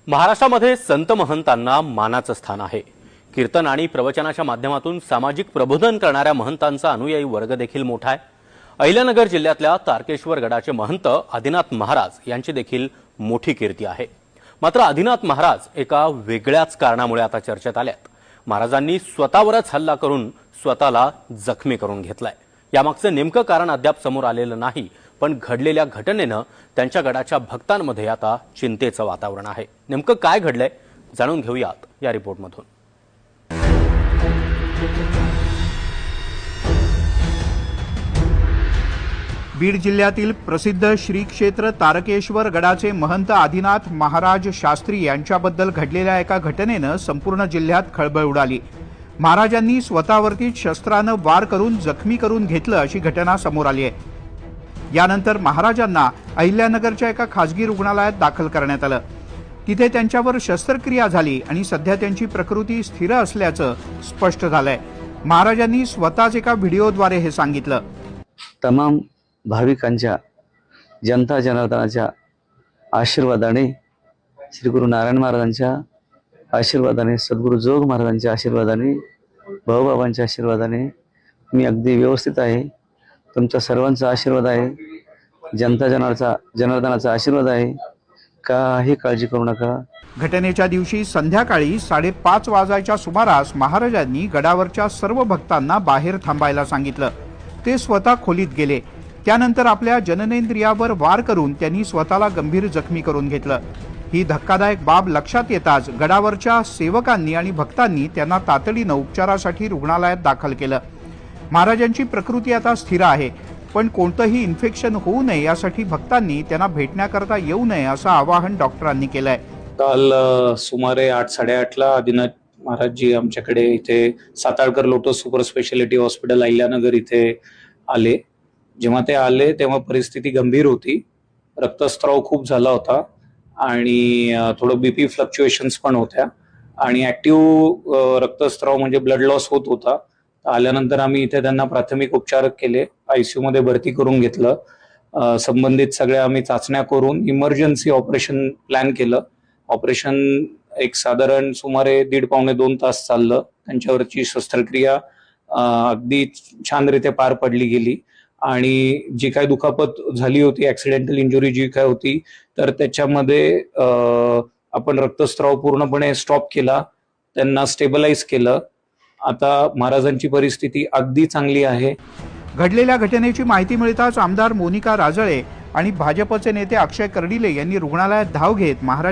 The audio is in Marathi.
महाराष्ट्रामध्ये संत महंतांना मानाचं स्थान आहे। कीर्तन आणि प्रवचनाच्या माध्यमातून सामाजिक प्रबोधन करणाऱ्या महंतांचा अनुयायी वर्ग देखील मोठा आहे। अहिल्यानगर जिल्ह्यातल्या तारकेश्वर गडाचे महंत आदिनाथ महाराज यांची देखील मोठी कीर्ती आहे। मात्र आदिनाथ महाराज एका वेगळ्याच कारणामुळे आता चर्चेत आलेत। महाराजांनी स्वतःवरच हल्ला करून स्वतःला जखमी करून घेतलाय। यामागचे नेमकं कारण अद्याप समोर आलेलं नाही, पण घडलेल्या घटनेनं त्यांच्या गडाच्या भक्तांमध्ये आता चिंतेचं वातावरण आहे। नेमकं काय घडलंय जाणून घेऊयात या रिपोर्टमधून। बीड जिल्ह्यातील प्रसिद्ध श्री क्षेत्र तारकेश्वर गडाचे महंत आदिनाथ महाराज शास्त्री यांच्याबद्दल घडलेल्या एका घटनेनं संपूर्ण जिल्ह्यात खळबळ उडाली। महाराजांनी स्वतःवरतीच शस्त्रानं वार करून जखमी करून घेतलं अशी घटना समोर आली आहे। यानंतर महाराजांना अहिल्यानगरच्या एका खासगी रुग्णालयात दाखल करण्यात आलं। तिथे त्यांच्यावर शस्त्रक्रिया झाली आणि सध्या त्यांची प्रकृती स्थिर असल्याचं स्पष्ट झालंय। महाराजांनी स्वतःच एका व्हिडिओद्वारे हे सांगितलं। तमाम भाविकांच्या जनता जनार्दनाच्या आशीर्वादाने, श्री गुरु नारायण महाराजांच्या आशीर्वादाने, सद्गुरु जोग महाराजांच्या आशीर्वादाने, भाऊबाबांच्या आशीर्वादाने मी अगदी व्यवस्थित आहे। तुमच्या सर्वांचा आशीर्वाद आहे, जनता जनार्दनाचा आशीर्वाद आहे। काही काळजी करू नका। घटनेच्या दिवशी संध्याकाळी 5:30 वाजायच्या सुमारास महाराजांनी गडावरच्या सर्व भक्तांना बाहेर थांबायला सांगितलं। ते स्वतः खोलीत गेले। त्यानंतर आपल्या जननेंद्रियावर वार करून त्यांनी स्वतःला गंभीर जखमी करून घेतलं। ही धक्कादायक बाब लक्षात येताच गडावरच्या सेवकांनी आणि भक्तांनी त्यांना तातडीनं उपचारासाठी रुग्णालयात दाखल केलं। महाराजांची प्रकृती आता स्थिर आहे, पण कोणतंही इन्फेक्शन होऊ नये यासाठी भक्तांनी त्यांना भेटण्याकरता येऊ नये असं आवाहन डॉक्टरांनी केलंय। काल सुमारे 8-8:30ला आदिनाथ महाराजजी आमच्याकडे इथे Satalkar lotus super speciality hospital Ahilyanagar इथे आले। जेव्हा ते आले तेव्हा परिस्थिती गंभीर होती। रक्तस्राव खूप झाला होता आणि थोडं बीपी फ्लक्च्युएशन्स पण होत्या आणि ऍक्टिव्ह रक्तस्राव म्हणजे ब्लड लॉस होत होता। आल्यानंतर आम्ही इथे त्यांना प्राथमिक उपचार केले, आयसीयू मध्ये भरती करून घेतलं। संबंधित सगळ्या आम्ही चाचण्या करून इमर्जन्सी ऑपरेशन प्लॅन केलं। ऑपरेशन एक साधारण सुमारे 1.5-2 तास चाललं। त्यांच्यावरची शस्त्रक्रिया अगदी छानरीत्या पार पडली गेली आणि जी काय दुखापत झाली होती, ऍक्सिडेंटल इंजुरी जी काय होती, तर त्याच्यामध्ये आपण रक्तस्राव पूर्णपणे स्टॉप केला, त्यांना स्टेबलाइज केलं। आता महाराजांची परिस्थिती अगदी चांगली आहे। घडलेल्या घटनेची माहिती मिळताच आमदार मोनिका राजळे आणि भाजपचे नेते अक्षय कर्डिले यांनी रुग्णालयात धाव घेत महाराज